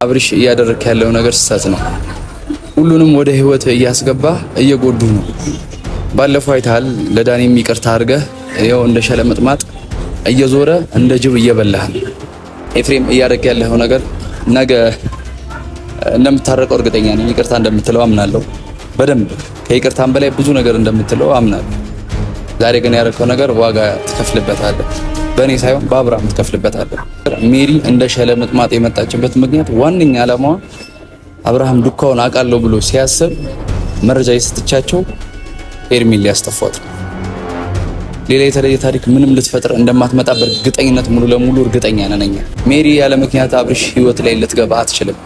አብርሽ እያደረክ ያለው ነገር ስህተት ነው። ሁሉንም ወደ ህይወት እያስገባ እየጎዱ ነው። ባለፈው አይተሃል። ለዳኒም ይቅርታ አድርገህ ይኸው እንደ ሸለመጥማጥ እየዞረ እንደ ጅብ እየበላህ። ኤፍሬም እያደረክ ያለው ነገር ነገ እንደምታረቀው እርግጠኛ ነኝ። ይቅርታ እንደምትለው አምናለሁ። በደንብ ከይቅርታም በላይ ብዙ ነገር እንደምትለው አምናለሁ። ዛሬ ግን ያደረከው ነገር ዋጋ ትከፍልበታለህ። በእኔ ሳይሆን በአብርሃም ትከፍልበታለህ። ሜሪ እንደ ሸለመጥማጥ የመጣችበት ምክንያት ዋነኛ ዓላማዋ አብርሃም ዱካውን አውቃለሁ ብሎ ሲያስብ መረጃ የስትቻቸው ኤርሚን ሊያስጠፏት ነው። ሌላ የተለየ ታሪክ ምንም ልትፈጥር እንደማትመጣ በእርግጠኝነት ሙሉ ለሙሉ እርግጠኛ ነኝ። ሜሪ ያለ ምክንያት አብርሽ ህይወት ላይ ልትገባ አትችልም።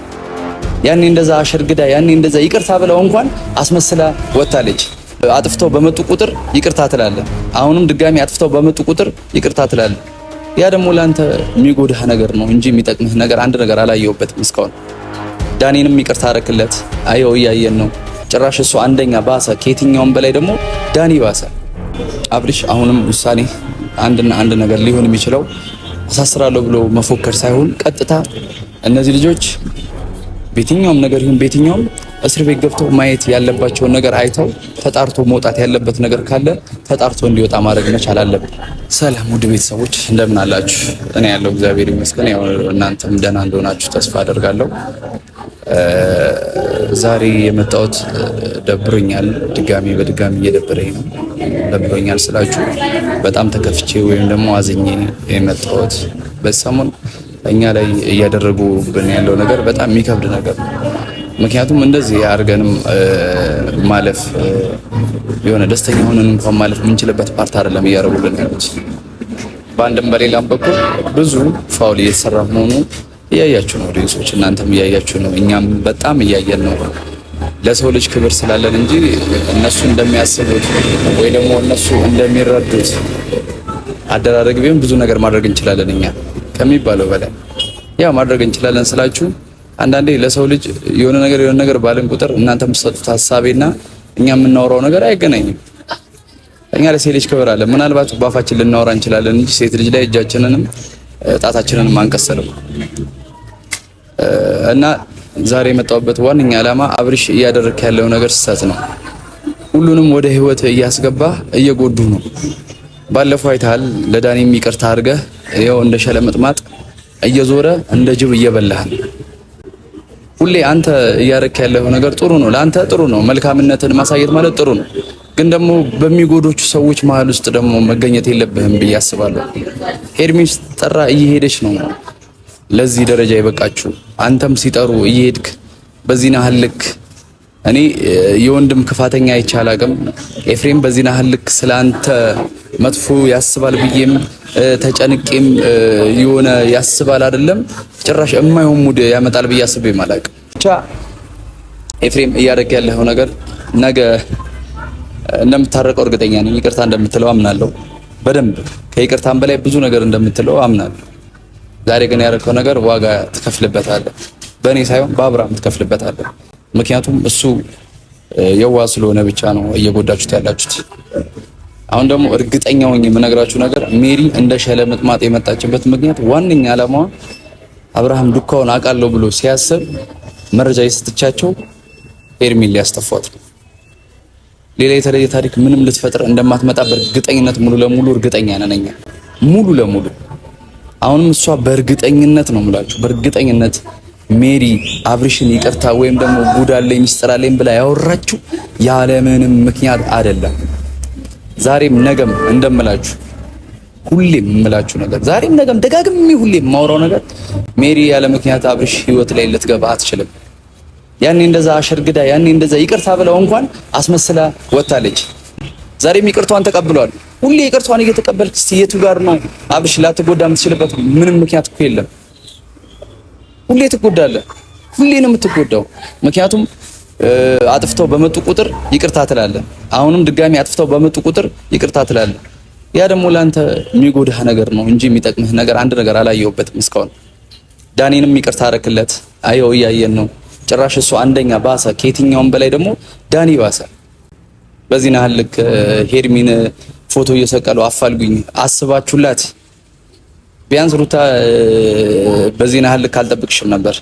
ያኔ እንደዛ አሸርግዳ ያኔ እንደዛ ይቅርታ ብለው እንኳን አስመስላ ወጣለች። አጥፍተው በመጡ ቁጥር ይቅርታ ትላለህ። አሁንም ድጋሚ አጥፍተው በመጡ ቁጥር ይቅርታ ትላለህ። ያ ደግሞ ላንተ የሚጎዳህ ነገር ነው እንጂ የሚጠቅምህ ነገር አንድ ነገር አላየሁበትም እስካሁን። ዳኒንም ይቅርታ አረክለት። አየው እያየን ነው። ጭራሽ እሱ አንደኛ ባሰ። ከየትኛውም በላይ ደግሞ ዳኒ ባሰ። አብርሽ አሁንም ውሳኔ አንድና አንድ ነገር ሊሆን የሚችለው አሳስራለሁ ብሎ መፎከር ሳይሆን ቀጥታ እነዚህ ልጆች በየትኛውም ነገር ይሁን በየትኛውም እስር ቤት ገብተው ማየት ያለባቸውን ነገር አይተው ተጣርቶ መውጣት ያለበት ነገር ካለ ተጣርቶ እንዲወጣ ማድረግ መቻል አለበት። ሰላም ውድ ቤተሰቦች እንደምን አላችሁ? እኔ ያለው እግዚአብሔር ይመስገን። ያው እናንተም ደህና እንደሆናችሁ ተስፋ አደርጋለሁ። ዛሬ የመጣሁት ደብሮኛል። በድጋሚ እየደበረኝ ነው። ደብሮኛል ስላችሁ በጣም ተከፍቼ ወይም ደግሞ አዝኜ የመጣሁት በሰሞን እኛ ላይ እያደረጉብን ያለው ነገር በጣም የሚከብድ ነገር ነው። ምክንያቱም እንደዚህ አድርገንም ማለፍ የሆነ ደስተኛ ሆነን እንኳን ማለፍ የምንችልበት ፓርት አይደለም እያደረጉልን ያሉት። በአንድም በሌላም በኩል ብዙ ፋውል እየተሰራ መሆኑ እያያችሁ ነው። ሪሶች እናንተም እያያችሁ ነው። እኛም በጣም እያየን ነው። ለሰው ልጅ ክብር ስላለን እንጂ እነሱ እንደሚያስቡት ወይ ደግሞ እነሱ እንደሚረዱት አደራረግ ቢሆን ብዙ ነገር ማድረግ እንችላለን። እኛ ከሚባለው በላይ ያ ማድረግ እንችላለን ስላችሁ አንዳንዴ ለሰው ልጅ የሆነ ነገር ባለን ቁጥር እናንተ የምትሰጡት ሐሳቤና እኛ የምናወራው ነገር አይገናኝም። እኛ ለሴት ልጅ ክብር አለ። ምናልባት ባፋችን ልናወራ እንችላለን እንጂ ሴት ልጅ ላይ እጃችንንም ጣታችንንም አንቀሰልም። እና ዛሬ የመጣሁበት ዋነኛ ዓላማ አብርሽ እያደረክ ያለው ነገር ስህተት ነው። ሁሉንም ወደ ህይወት እያስገባ እየጎዱ ነው። ባለፈው አይተሃል። ለዳኒም ይቅርታ አድርገህ ይኸው እንደ ሸለመጥማጥ እየዞረ እንደ ጅብ እየበላህ። ሁሌ አንተ እያደረክ ያለው ነገር ጥሩ ነው፣ ለአንተ ጥሩ ነው። መልካምነትን ማሳየት ማለት ጥሩ ነው። ግን ደግሞ በሚጎዶቹ ሰዎች መሀል ውስጥ ደግሞ መገኘት የለብህም ብዬ አስባለሁ። ኤርሚን ስትጠራ እየሄደች ነው ለዚህ ደረጃ የበቃችሁ። አንተም ሲጠሩ እየሄድክ በዚህ ናህል ልክ እኔ የወንድም ክፋተኛ አይቻል አቅም ኤፍሬም በዚህ ናህል ልክ ስላንተ መጥፎ ያስባል ብዬም ተጨንቄም የሆነ ያስባል አይደለም ጭራሽ የማይሆን ሙድ ያመጣል ብዬ አስቤ ማላቅ። ብቻ ኤፍሬም እያደረክ ያለው ነገር ነገ እንደምታረቀው እርግጠኛ ነኝ። ይቅርታ እንደምትለው አምናለሁ። በደንብ ከይቅርታም በላይ ብዙ ነገር እንደምትለው አምናለሁ። ዛሬ ግን ያደረከው ነገር ዋጋ ትከፍልበታለህ። በእኔ ሳይሆን በአብርሃም ትከፍልበታለህ። ምክንያቱም እሱ የዋህ ስለሆነ ብቻ ነው እየጎዳችሁት ያላችሁት። አሁን ደግሞ እርግጠኛ ሆኜ የምነግራችሁ ነገር ሜሪ እንደ ሸለመጥማጥ የመጣችበት ምክንያት ዋነኛ ዓላማዋ አብርሃም ዱካውን አውቃለሁ ብሎ ሲያስብ መረጃ የስትቻቸው ኤርሚን ሊያስጠፏት ነው። ሌላ የተለየ ታሪክ ምንም ልትፈጥር እንደማትመጣ በእርግጠኝነት ሙሉ ለሙሉ እርግጠኛ ነኝ። ሙሉ ለሙሉ አሁንም እሷ በእርግጠኝነት ነው የምላችሁ፣ በእርግጠኝነት ሜሪ አብርሽን ይቅርታ ወይም ደግሞ ጉዳለኝ ሚስጥራለኝ ብላ ያወራችሁ ያለምንም ምክንያት አይደለም። ዛሬም ነገም እንደምላችሁ ሁሌም የምላችሁ ነገር ዛሬም ነገም ደጋግሜ ሁሌም የማወራው ነገር ሜሪ ያለ ምክንያት አብርሽ ህይወት ላይ ልትገባ አትችልም። ያኔ እንደዛ አሸርግዳ ያኔ እንደዛ ይቅርታ ብለው እንኳን አስመስላ ወጣለች። ዛሬም ይቅርቷን ተቀብሏል። ሁሌ ይቅርቷን እየተቀበልክ እስቲ የቱ ጋር ነው አብርሽ ላትጎዳ የምትችልበት ምንም ምክንያት እኮ የለም። ሁሌ ትጎዳለህ። ሁሌ ነው የምትጎዳው። ምክንያቱም አጥፍተው በመጡ ቁጥር ይቅርታ ትላለህ። አሁንም ድጋሚ አጥፍተው በመጡ ቁጥር ይቅርታ ትላለህ። ያ ደግሞ ላንተ የሚጎዳህ ነገር ነው እንጂ የሚጠቅምህ ነገር አንድ ነገር አላየሁበትም እስካሁን። ዳኒንም ይቅርታ አረክለት። አየው እያየን ነው። ጭራሽ እሱ አንደኛ ባሰ። ከየትኛውም በላይ ደግሞ ዳኒ ባሰ። በዚህ ናህል ልክ ሄርሚን ፎቶ እየሰቀሉ አፋልጉኝ አስባችሁላት ቢያንስ ሩታ በዚህ ናህል ልክ አልጠብቅሽም ነበር።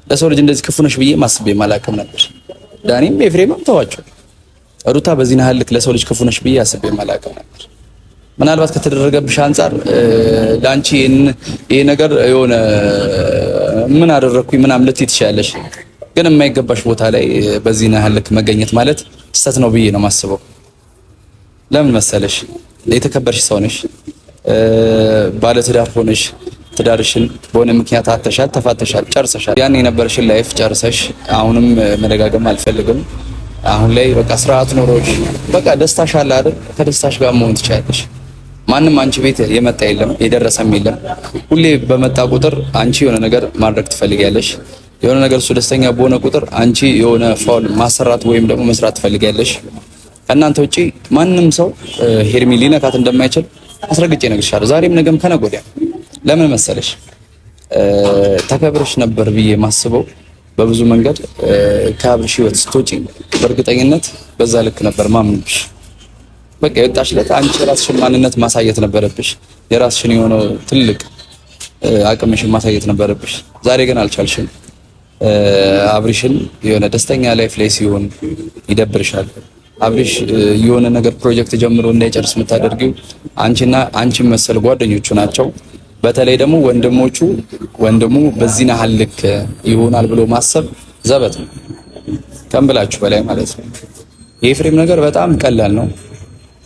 ለሰው ልጅ እንደዚህ ክፉ ነሽ ብዬ ማስቤ ማላቀም ነበር። ዳኒም ኤፍሬምም ተዋቸው። ሩታ በዚህ ያህል ልክ ለሰው ልጅ ክፉ ነሽ ብዬ አስቤ ማላቀም ነበር። ምናልባት ከተደረገብሽ አንፃር ላንቺ ይሄ ነገር የሆነ ምን አደረኩኝ ምናምን ልትይ ትችያለሽ። ግን የማይገባሽ ቦታ ላይ በዚህ ያህል ልክ መገኘት ማለት ስህተት ነው ብዬ ነው የማስበው። ለምን መሰለሽ? የተከበርሽ ሰው ነሽ። ባለ ትዳር ሆነሽ ትዳርሽን በሆነ ምክንያት አተሻል፣ ተፋተሻል፣ ጨርሰሻል። ያን የነበረሽን ላይፍ ጨርሰሽ አሁንም መደጋገም አልፈልግም። አሁን ላይ በቃ ስርዓት ኖሮሽ በቃ ደስታሽ አለ አይደል? ከደስታሽ ጋር መሆን ትችያለሽ። ማንም አንቺ ቤት የመጣ የለም፣ የደረሰም የለም። ሁሌ በመጣ ቁጥር አንቺ የሆነ ነገር ማድረግ ትፈልጊያለሽ። የሆነ ነገር እሱ ደስተኛ በሆነ ቁጥር አንቺ የሆነ ፋውል ማሰራት ወይም ደግሞ መስራት ትፈልጊያለሽ። ከእናንተ ውጪ ማንም ሰው ሄርሚ ሊነካት እንደማይችል አስረግጬ እነግርሻለሁ። ዛሬም ነገም ከነገ ወዲያ። ለምን መሰለሽ? ተከብረሽ ነበር ብዬ ማስበው በብዙ መንገድ ከአብርሽ ህይወት ስትወጪ በእርግጠኝነት በዛ ልክ ነበር ማምንብሽ። በቃ የወጣሽ ዕለት አንቺ የራስሽን ማንነት ማሳየት ነበረብሽ። የራስሽን የሆነ ትልቅ አቅምሽን ማሳየት ነበረብሽ። ዛሬ ግን አልቻልሽም። አብርሽን የሆነ ደስተኛ ላይፍ ላይ ሲሆን ይደብርሻል። አብርሽ የሆነ ነገር ፕሮጀክት ጀምሮ እንዳይጨርስ የምታደርጊው አንቺና አንቺ መሰል ጓደኞቹ ናቸው። በተለይ ደግሞ ወንድሙ በዚህ ያህል ልክ ይሆናል ብሎ ማሰብ ዘበት ነው፣ ከእንብላችሁ በላይ ማለት ነው። የኤፍሬም ነገር በጣም ቀላል ነው።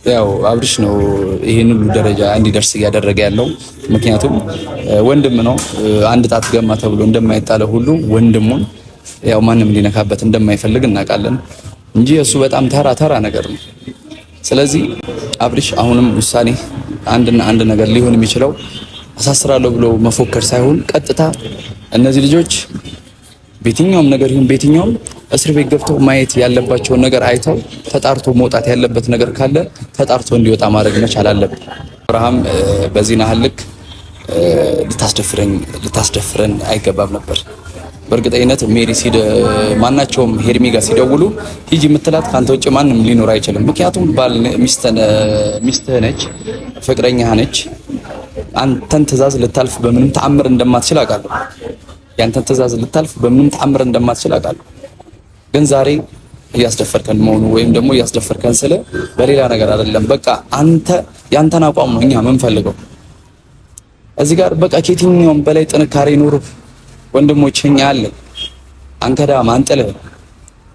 ያው አብርሽ ነው ይሄን ሁሉ ደረጃ እንዲደርስ እያደረገ ያለው። ምክንያቱም ወንድም ነው። አንድ ጣት ገማ ተብሎ እንደማይጣለው ሁሉ ወንድሙን ያው ማንም ሊነካበት እንደማይፈልግ እናውቃለን እንጂ እሱ በጣም ተራ ነገር ነው። ስለዚህ አብርሽ አሁንም ውሳኔ አንድና አንድ ነገር ሊሆን የሚችለው አሳስራለሁ ብሎ መፎከር ሳይሆን ቀጥታ እነዚህ ልጆች በየትኛውም ነገር ይሁን በየትኛውም እስር ቤት ገብተው ማየት ያለባቸውን ነገር አይተው ተጣርቶ መውጣት ያለበት ነገር ካለ ተጣርቶ እንዲወጣ ማድረግ መቻል አለበት። አብርሃም በዚህ ያህል ልክ ልታስደፍረን አይገባም ነበር። በእርግጠኝነት ሜሪ ማናቸውም ሄርሚ ጋር ሲደውሉ ሂጂ የምትላት ካንተ ውጭ ማንም ሊኖር አይችልም። ምክንያቱም ባል ሚስትህ ነች፣ ፍቅረኛህ ነች። አንተን ትዕዛዝ ልታልፍ በምንም ተአምር እንደማትችል አውቃለሁ። ያንተን ትዕዛዝ ልታልፍ በምንም ተአምር እንደማትችል አውቃለሁ። ግን ዛሬ እያስደፈርከን መሆኑ ወይም ደግሞ እያስደፈርከን ስለ በሌላ ነገር አይደለም። በቃ ያንተን አቋም ነው እኛ የምንፈልገው እዚህ ጋር። በቃ ከየትኛውም በላይ ጥንካሬ ኖሮ ወንድሞችኛ አለ አንከዳም አንጥልህ።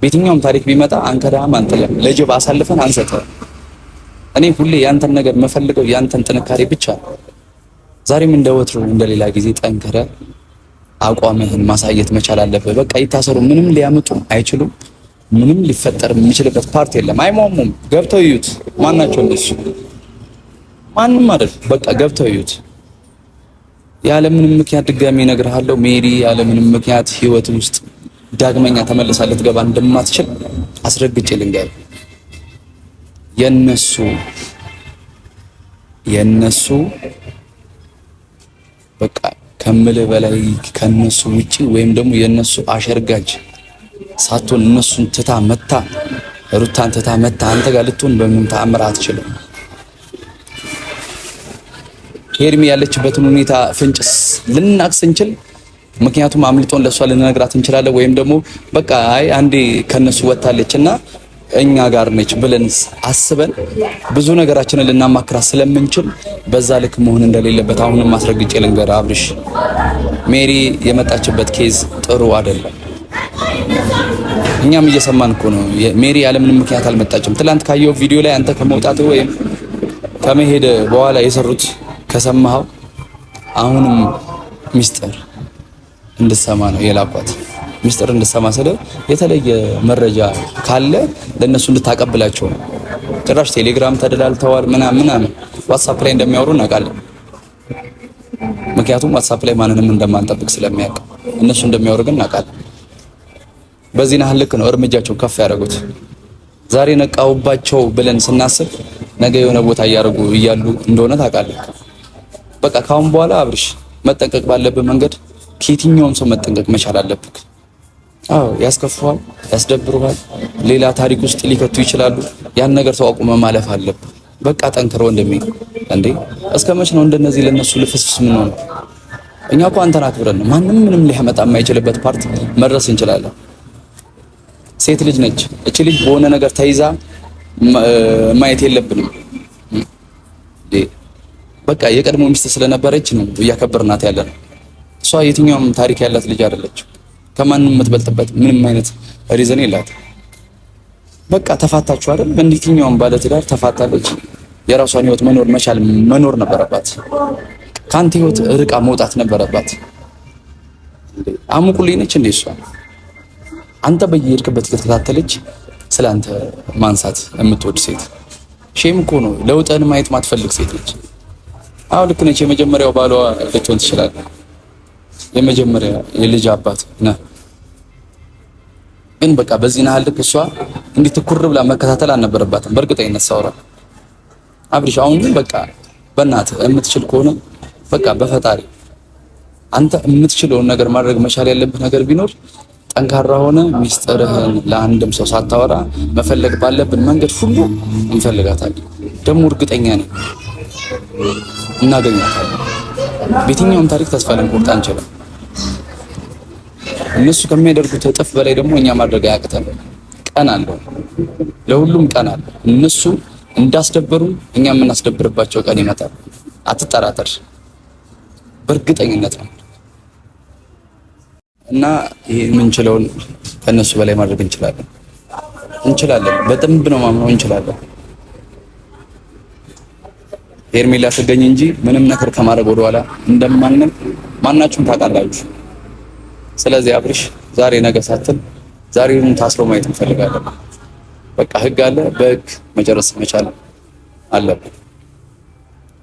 በየትኛውም ታሪክ ቢመጣ አንከዳም አንጥልህ፣ ለጅብ አሳልፈን አንሰጥህ። እኔ ሁሌ ያንተን ነገር መፈልገው ያንተን ጥንካሬ ብቻ ነው። ዛሬም እንደወትሮ እንደሌላ ጊዜ ጠንከረ አቋምህን ማሳየት መቻል አለብህ። በቃ ይታሰሩ፣ ምንም ሊያመጡ አይችሉም። ምንም ሊፈጠር የሚችልበት ፓርት የለም። አይሟሙም። ገብተው ይዩት። ማናቸው እንደሱ ማንም አይደል። በቃ ገብተው ይዩት። ያለምንም ምክንያት ድጋሚ እነግርሃለሁ ሜሪ ያለምንም ምክንያት ህይወት ውስጥ ዳግመኛ ተመልሳ ልትገባ እንደማትችል አስረግጬ ልንገር። የነሱ በቃ ከምልህ በላይ ከነሱ ውጪ ወይም ደግሞ የነሱ አሸርጋጅ ሳትሆን እነሱን ትታ መታ ሩታን ትታ መታ አንተ ጋር ልትሆን በምንም ተአምር አትችልም። ሄርሚ ያለችበትን ሁኔታ ፍንጭስ ልናክስ እንችል። ምክንያቱም አምልጦን ለሷ ልንነግራት እንችላለን። ወይም ደግሞ በቃ አይ አንዴ ከነሱ ወጣለችና እኛ ጋር ነች ብለን አስበን ብዙ ነገራችንን ልናማክራት ስለምንችል በዛ ልክ መሆን እንደሌለበት አሁንም ማስረግጬ ልንገር አብርሽ። ሜሪ የመጣችበት ኬዝ ጥሩ አይደለም። እኛም እየሰማን እኮ ነው። ሜሪ ያለምንም ምክንያት አልመጣችም። ትላንት ካየው ቪዲዮ ላይ አንተ ከመውጣት ወይም ከመሄድ በኋላ የሰሩት ከሰማኸው አሁንም ሚስጥር እንድሰማ ነው የላኳት። ሚስጥር እንድሰማ ስለ የተለየ መረጃ ካለ ለነሱ እንድታቀብላቸው ነው። ጭራሽ ቴሌግራም ተደላልተዋል ምናምን ዋትስአፕ ላይ እንደሚያወሩ እናውቃለን። ምክንያቱም ዋትስአፕ ላይ ማንንም እንደማንጠብቅ ስለሚያውቅ እነሱ እንደሚያወሩ ግን እናውቃለን። በዚህ ያህል ልክ ነው እርምጃቸው ከፍ ያደረጉት። ዛሬ ነቃውባቸው ብለን ስናስብ ነገ የሆነ ቦታ እያሉ እንደሆነ ታውቃለህ። በቃ ካሁን በኋላ አብርሽ መጠንቀቅ ባለብህ መንገድ ከየትኛውም ሰው መጠንቀቅ መቻል አለብህ። አዎ ያስከፋዋል፣ ያስደብሩሃል፣ ሌላ ታሪክ ውስጥ ሊከቱ ይችላሉ። ያን ነገር ተቋቁመ ማለፍ አለብህ። በቃ ጠንክሮ እንደሚ እንዴ እስከ መቼ ነው እንደነዚህ ለነሱ ልፍስፍስ ምን ሆነ? እኛ እኮ አንተን አክብረን ነው ማንም ምንም ሊያመጣ የማይችልበት ፓርት መድረስ እንችላለን። ሴት ልጅ ነች እቺ ልጅ በሆነ ነገር ተይዛ ማየት የለብንም። በቃ የቀድሞ ሚስት ስለነበረች ነው እያከበርናት ያለነው። እሷ የትኛውም ታሪክ ያላት ልጅ አይደለች። ከማንም የምትበልጥበት ምንም አይነት ሪዝን የላት። በቃ ተፋታችሁ አይደል? በእንዲትኛውም ባለ ትዳር ተፋታለች። የራሷን ህይወት መኖር ነበረባት። ካንተ ህይወት ርቃ መውጣት ነበረባት። አሙቁልኝ ነች እንዴ እሷ? አንተ በየሄድክበት ከተከታተለች ስላንተ ማንሳት የምትወድ ሴት ሼም እኮ ነው። ለውጥን ማየት ማትፈልግ ሴት ነች። አዎ ልክ ነች። የመጀመሪያው ባሏ ልትሆን ትችላለህ። የመጀመሪያ የልጅ አባት ነህ። ግን በቃ በዚህ ናህል ልክ እሷ እንዲህ ትኩር ብላ መከታተል አልነበረባትም። በእርግጠኝነት ሳውራ አብሪሽ አሁን ግን በቃ በእናትህ የምትችል ከሆነ በቃ በፈጣሪ አንተ የምትችለውን ነገር ማድረግ መቻል ያለብህ ነገር ቢኖር ጠንካራ ሆነ ሚስጥርህን ለአንድም ሰው ሳታወራ መፈለግ ባለብን መንገድ ሁሉ እንፈልጋታለን። ደግሞ እርግጠኛ ነኝ እናገኛታለን። በየትኛውም ታሪክ ተስፋ ልንቆርጥ አንችልም። እነሱ ከሚያደርጉት እጥፍ በላይ ደግሞ እኛ ማድረግ አያቅተንም። ቀን አለው፣ ለሁሉም ቀን አለ። እነሱ እንዳስደበሩን እኛ የምናስደብርባቸው ቀን ይመጣል። አትጠራጠር፣ በእርግጠኝነት ነው። እና ይሄ የምንችለውን ከነሱ በላይ ማድረግ እንችላለን። በደንብ ነው ማምነው እንችላለን። ሄርሜላ ትገኝ እንጂ ምንም ነገር ከማድረግ ወደኋላ እንደማንንም ማናችሁም ታውቃላችሁ። ስለዚህ አብርሽ ዛሬ ነገ ሳትል ዛሬውን ታስሮ ማየት እንፈልጋለን። በቃ ህግ አለ፣ በህግ መጨረስ መቻል አለብን።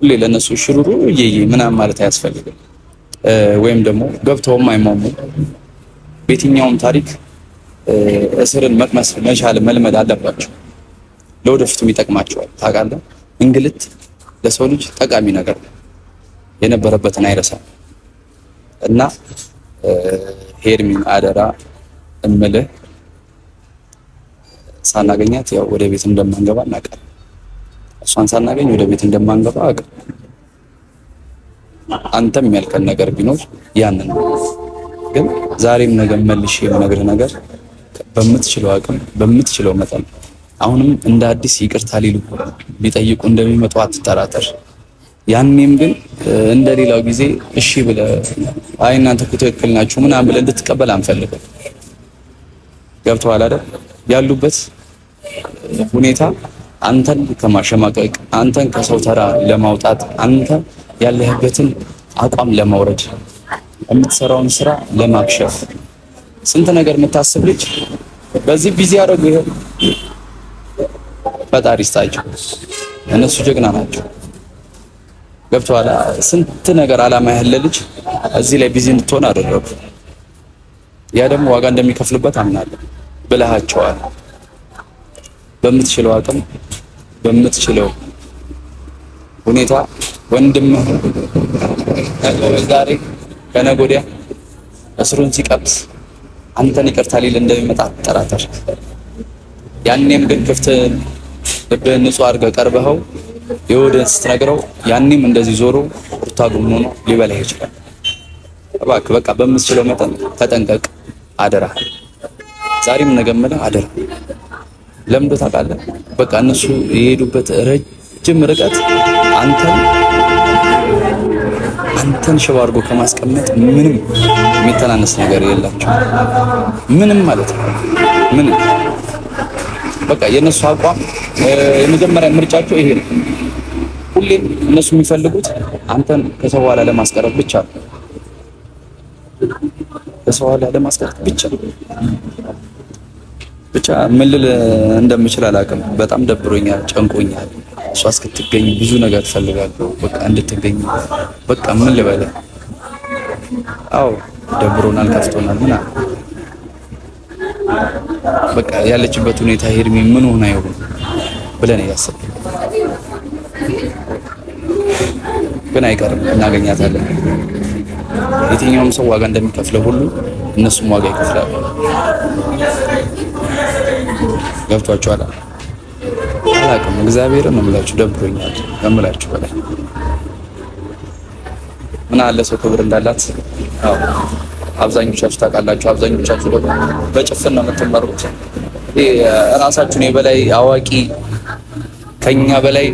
ሁሌ ለነሱ ሽሩሩ እየየ ምናምን ማለት አያስፈልግም። ወይም ደግሞ ገብተውም አይሟሙ። በየትኛውም ታሪክ እስርን መቅመስ መቻል መልመድ አለባቸው። ለወደፊቱም ይጠቅማቸዋል። ታውቃለህ፣ እንግልት ለሰው ልጅ ጠቃሚ ነገር ነው። የነበረበትን አይረሳም። እና ሄርሚን አደራ እምልህ ሳናገኛት ያው ወደ ቤት እንደማንገባ እናውቃለን። እሷን ሳናገኝ ወደ ቤት እንደማንገባ አውቃለሁ። አንተም ያልከን ነገር ቢኖር ያንን ነው። ግን ዛሬም ነገ መልሼ የምነግርህ ነገር በምትችለው አቅም በምትችለው መጠን አሁንም እንደ አዲስ ይቅርታ ሊጠይቁ እንደሚመጡ አትጠራጠር። ያኔም ግን እንደሌላው ጊዜ እሺ ብለህ አይ እናንተ እኮ ትክክል ናችሁ ምናምን ብለህ እንድትቀበል አንፈልግም። ገብቶሃል አይደል? ያሉበት ሁኔታ አንተን ከማሸማቀቅ አንተን ከሰው ተራ ለማውጣት አንተ ያለህበትን አቋም ለማውረድ የምትሰራውን ስራ ለማክሸፍ ስንት ነገር የምታስብ ልጅ በዚህ ቢዚ ያደረጉ ይሄ ፈጣሪ ይስጣቸው። እነሱ ጀግና ናቸው። ገብቶሃል? ስንት ነገር አላማ ያለ ልጅ እዚህ ላይ ቢዚ እንድትሆን አደረጉ። ያ ደግሞ ዋጋ እንደሚከፍልበት አምናለሁ ብለሃቸዋል። በምትችለው አቅም በምትችለው ሁኔታ ወንድምህ ዛሬ ከነገ ወዲያ እስሩን ሲቀብስ አንተን ይቅርታ ሊል እንደሚመጣ አትጠራጠር። ያኔም ግን ክፍት ልብህን ንጹህ አድርገህ ቀርበኸው የወደን ስትነግረው ያኔም እንደዚህ ዞሮ ቁርታ ጉም ሆኖ ሊበላህ ይችላል። እባክህ በቃ በምትችለው መጠን ተጠንቀቅ፣ አደራ። ዛሬም ነገ የምልህ አደራ። ለምዶ ታውቃለህ? በቃ እነሱ የሄዱበት ረጅም ርቀት አንተን ሽባ አድርጎ ከማስቀመጥ ምንም የሚተናነስ ነገር የላቸው። ምንም ማለት ነው። ምንም በቃ የነሱ አቋም የመጀመሪያ ምርጫቸው ይሄ ነው። ሁሌም እነሱ የሚፈልጉት አንተን ከሰው ኋላ ለማስቀረት ብቻ ነው። ከሰው ኋላ ለማስቀረት ብቻ ምን ልል እንደምችል አላውቅም። በጣም ደብሮኛል፣ ጨንቆኛል። እሷ እስክትገኝ ብዙ ነገር ፈልጋለሁ። በቃ እንድትገኝ በቃ ምን ልበለ። አዎ ደብሮናል፣ ከፍቶናል ምናምን በቃ ያለችበት ሁኔታ ሄርሚ ምን ሆና ይሆን ብለን ያሰብኩ፣ ግን አይቀርም እናገኛታለን። የትኛውም ሰው ዋጋ እንደሚከፍለው ሁሉ እነሱም ዋጋ ይከፍላሉ። ገብቷችኋል? አላውቅም። እግዚአብሔርን ነው የምላችሁ፣ ደብሮኛል ከምላችሁ በላይ ምን አለ ሰው ክብር እንዳላት አዎ አብዛኞቻችሁ ታውቃላችሁ። አብዛኞቻችሁ ደግሞ በጭፍን ነው የምትመሩት። ራሳችሁን የበላይ አዋቂ ከኛ በላይ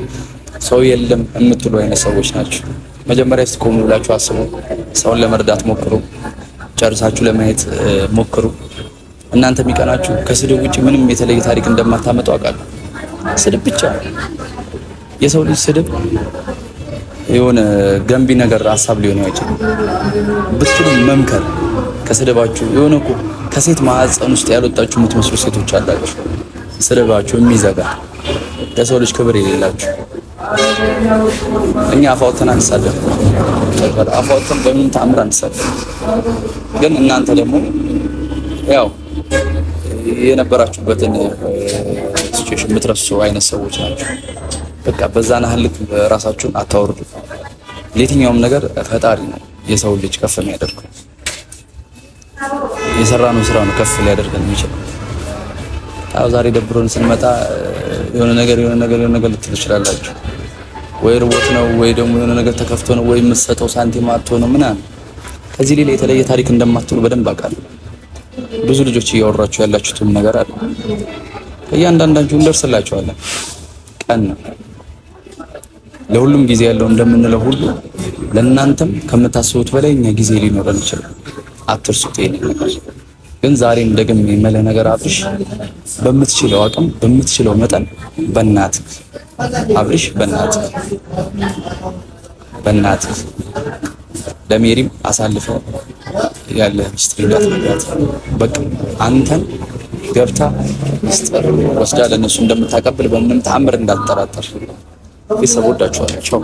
ሰው የለም የምትሉ አይነት ሰዎች ናቸው። መጀመሪያ እስቲ ቆም ብላችሁ አስቡ። ሰውን ለመርዳት ሞክሩ። ጨርሳችሁ ለማየት ሞክሩ። እናንተ የሚቀናችሁ ከስድብ ውጪ ምንም የተለየ ታሪክ እንደማታመጡ አውቃለሁ። ስድብ ብቻ የሰው ልጅ ስድብ የሆነ ገንቢ ነገር ሀሳብ ሊሆን አይችልም። ብትሉ መምከር ከስድባችሁ የሆነ እኮ ከሴት ማህፀን ውስጥ ያልወጣችሁ የምትመስሉ ሴቶች አላችሁ። ስድባችሁ የሚዘጋ ለሰው ልጅ ክብር የሌላችሁ። እኛ አፋውተን አንሳደብ፣ አፋውተን በምን ተአምር አንሳደብ። ግን እናንተ ደግሞ ያው የነበራችሁበትን ሲቹዌሽን የምትረሱ አይነት ሰዎች ናቸው። በቃ በዛና ህልክ ራሳችሁን አታወርዱ። ለየትኛውም ነገር ፈጣሪ ነው የሰው ልጅ ከፍ የሚያደርገው። የሰራነው ስራ ነው ከፍ ሊያደርገን የሚችለው። አዎ ዛሬ ደብሮን ስንመጣ የሆነ ነገር ልትሉ ትችላላችሁ። ወይ ርቦት ነው ወይ ደግሞ የሆነ ነገር ተከፍቶ ነው ወይ የምትሰጠው ሳንቲም አጥቶ ነው ምናምን። ከዚህ ሌላ የተለየ ታሪክ እንደማትሉ በደንብ አውቃለሁ። ብዙ ልጆች እያወራችሁ ያላችሁትም ነገር አለ። እያንዳንዳችሁ እንደርስላችኋለን። ቀን ነው ለሁሉም ጊዜ ያለው እንደምንለው ሁሉ ለእናንተም ከምታስቡት በላይ እኛ ጊዜ ሊኖረን ይችላል። አትርሱት ይሄን ነገር። ግን ዛሬም ደግሜ የምልህ ነገር አብርሽ፣ በምትችለው አቅም በምትችለው መጠን በእናትህ አብርሽ፣ በእናትህ ለሜሪም አሳልፈ ያለ ሚስትር እንዳትነግራት። በቃ አንተን ገብታ ሚስጥር ወስዳ ለነሱ እንደምታቀብል በምንም ተአምር እንዳትጠራጠር። ቤተሰብ ወዳችኋለሁ። ቻው